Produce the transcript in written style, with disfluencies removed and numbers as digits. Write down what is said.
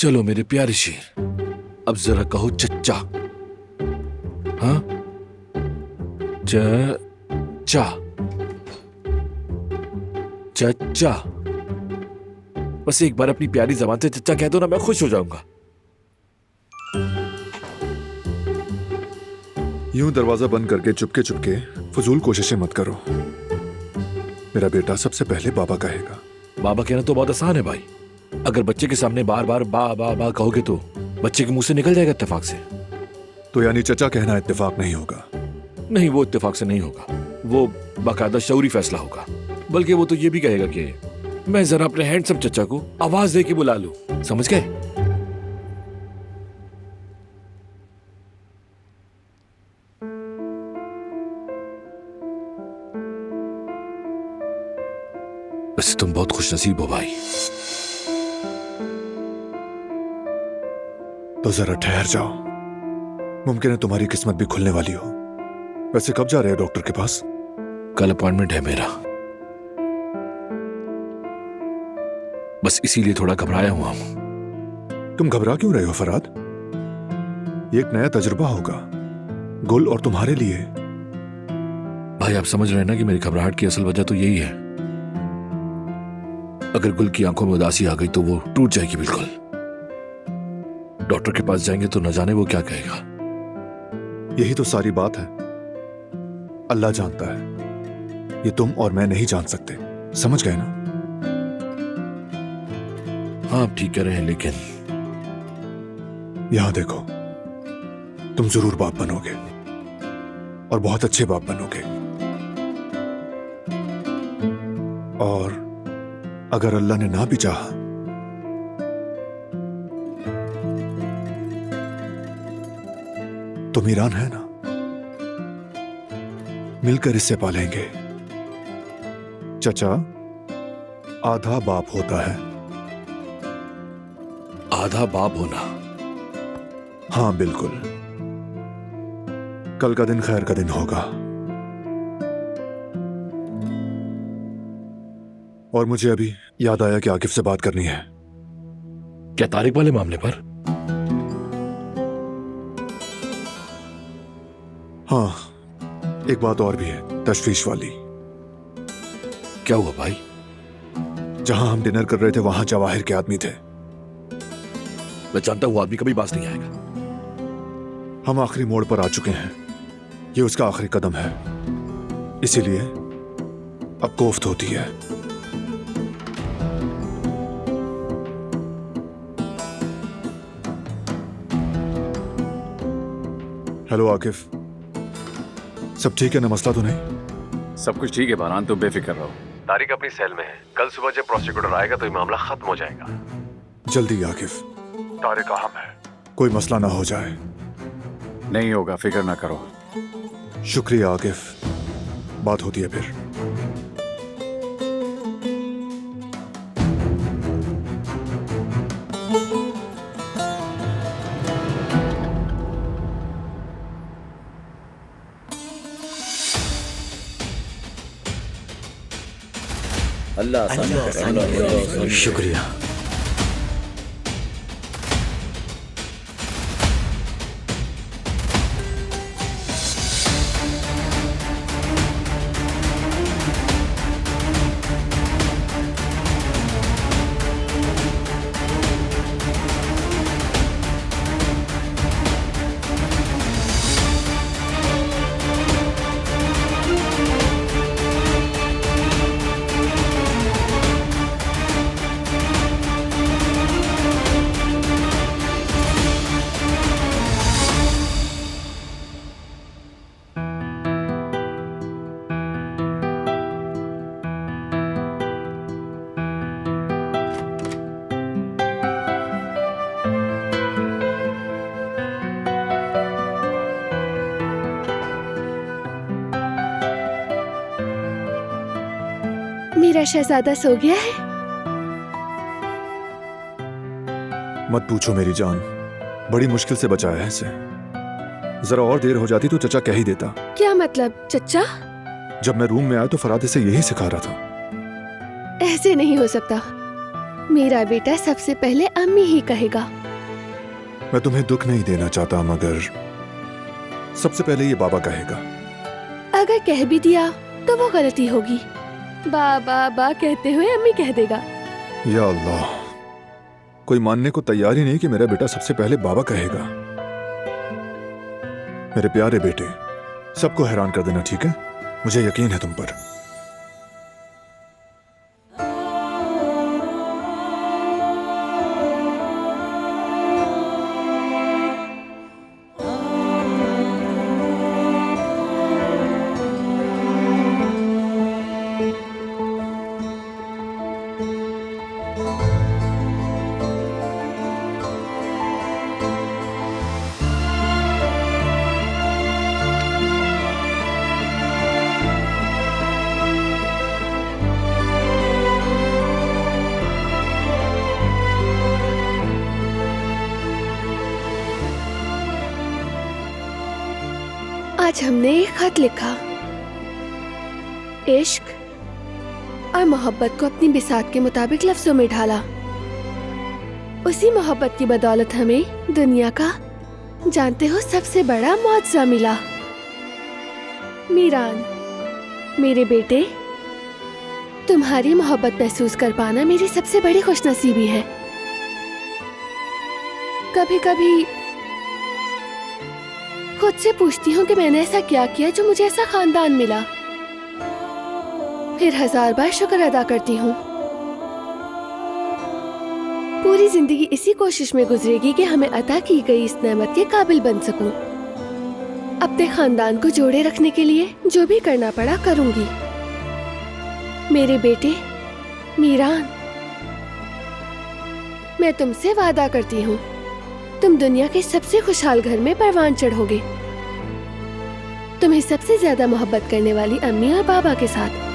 चलो मेरे प्यारे शेर, अब जरा कहो चच्चा। हाँ, चच्चा, चच्चा। बस एक बार अपनी प्यारी जबान से चच्चा कह दो ना, मैं खुश हो जाऊंगा। यूं दरवाजा बंद करके चुपके चुपके फजूल कोशिशें मत करो। मेरा बेटा सबसे पहले बाबा कहेगा। बाबा कहना तो बहुत आसान है भाई। अगर बच्चे के सामने बार बार बा बा बा कहोगे तो बच्चे के मुंह से निकल जाएगा इत्तेफाक से। तो यानी चचा कहना इत्तेफाक नहीं होगा? नहीं, वो इत्तेफाक से नहीं होगा, वो बाकायदा शऊरी फैसला होगा। बल्कि वो तो ये भी कहेगा कि मैं जरा अपने हैंडसम चचा को आवाज दे के बुला लूं। समझ गए? बस तुम बहुत खुशनसीब हो भाई। तो जरा ठहर जाओ, मुमकिन है तुम्हारी किस्मत भी खुलने वाली हो। वैसे कब जा रहे हो डॉक्टर के पास? कल अपॉइंटमेंट है मेरा, बस इसीलिए थोड़ा घबराया हुआ हूं। तुम घबरा क्यों रहे हो फराद? ये एक नया तजुर्बा होगा, गुल और तुम्हारे लिए। भाई आप समझ रहे हैं ना कि मेरी घबराहट की असल वजह तो यही है। अगर गुल की आंखों में उदासी आ गई तो वो टूट जाएगी बिल्कुल। डॉक्टर के पास जाएंगे तो न जाने वो क्या कहेगा। यही तो सारी बात है। अल्लाह जानता है, ये तुम और मैं नहीं जान सकते। समझ गए ना? हाँ आप ठीक कह रहे हैं, लेकिन यहां देखो, तुम जरूर बाप बनोगे और बहुत अच्छे बाप बनोगे। और अगर अल्लाह ने ना भी चाहा तो मीरान है ना, मिलकर इससे पालेंगे। चचा आधा बाप होता है। आधा बाप होना? हाँ बिल्कुल। कल का दिन खैर का दिन होगा। और मुझे अभी याद आया कि आकिफ से बात करनी है। क्या तारिक वाले मामले पर? हाँ, एक बात और भी है, तशवीश वाली। क्या हुआ भाई? जहां हम डिनर कर रहे थे वहां जवाहिर के आदमी थे। मैं जानता हूं आदमी कभी पास नहीं आएगा। हम आखिरी मोड़ पर आ चुके हैं, ये उसका आखिरी कदम है, इसीलिए अब कोफ्त होती है। हेलो आकिफ, सब ठीक है ना? मसला तो नहीं? सब कुछ ठीक है बारान, तुम बेफिक्र रहो। तारिक अपनी सेल में है, कल सुबह जब प्रोसिक्यूटर आएगा तो ये मामला खत्म हो जाएगा। जल्दी आकिफ, तारिक अहम है, कोई मसला ना हो जाए। नहीं होगा, फिक्र ना करो। शुक्रिया आकिफ, बात होती है फिर। अल्लाह शुक्रिया। मेरा शहजादा सो गया है? मत पूछो मेरी जान, बड़ी मुश्किल से बचाया है इसे। जरा और देर हो जाती तो चचा कह ही देता। क्या मतलब चचा? जब मैं रूम में आया तो फराद से यही सिखा रहा था। ऐसे नहीं हो सकता। मेरा बेटा सबसे पहले अम्मी ही कहेगा। मैं तुम्हें दुख नहीं देना चाहता, मगर सबसे पहले ये बाबा कहेगा। अगर कह भी दिया तो वो गलती होगी। बाबा बा कहते हुए अम्मी कह देगा। या अल्लाह, कोई मानने को तैयार ही नहीं कि मेरा बेटा सबसे पहले बाबा कहेगा। मेरे प्यारे बेटे, सबको हैरान कर देना, ठीक है? मुझे यकीन है तुम पर। आज हमने एक खत लिखा। इश्क और मोहब्बत को अपनी बिसात के मुताबिक लफ्जों में ढाला। उसी मोहब्बत की बदौलत हमें दुनिया का, जानते हो, सबसे बड़ा मुआवजा मिला। मीरान, मेरे बेटे, तुम्हारी मोहब्बत महसूस कर पाना मेरी सबसे बड़ी खुशनसीबी है। कभी कभी खुद से पूछती हूँ कि मैंने ऐसा क्या किया जो मुझे ऐसा खानदान मिला। फिर 1000 बार शुक्र अदा करती हूँ। पूरी जिंदगी इसी कोशिश में गुजरेगी कि हमें अता की गई इस नेमत के काबिल बन सकूं। अपने खानदान को जोड़े रखने के लिए जो भी करना पड़ा करूंगी। मेरे बेटे मीरान, मैं तुमसे वादा करती हूँ, तुम दुनिया के सबसे खुशहाल घर में परवान चढ़ोगे। तुम्हें सबसे ज्यादा मोहब्बत करने वाली अम्मी और बाबा के साथ।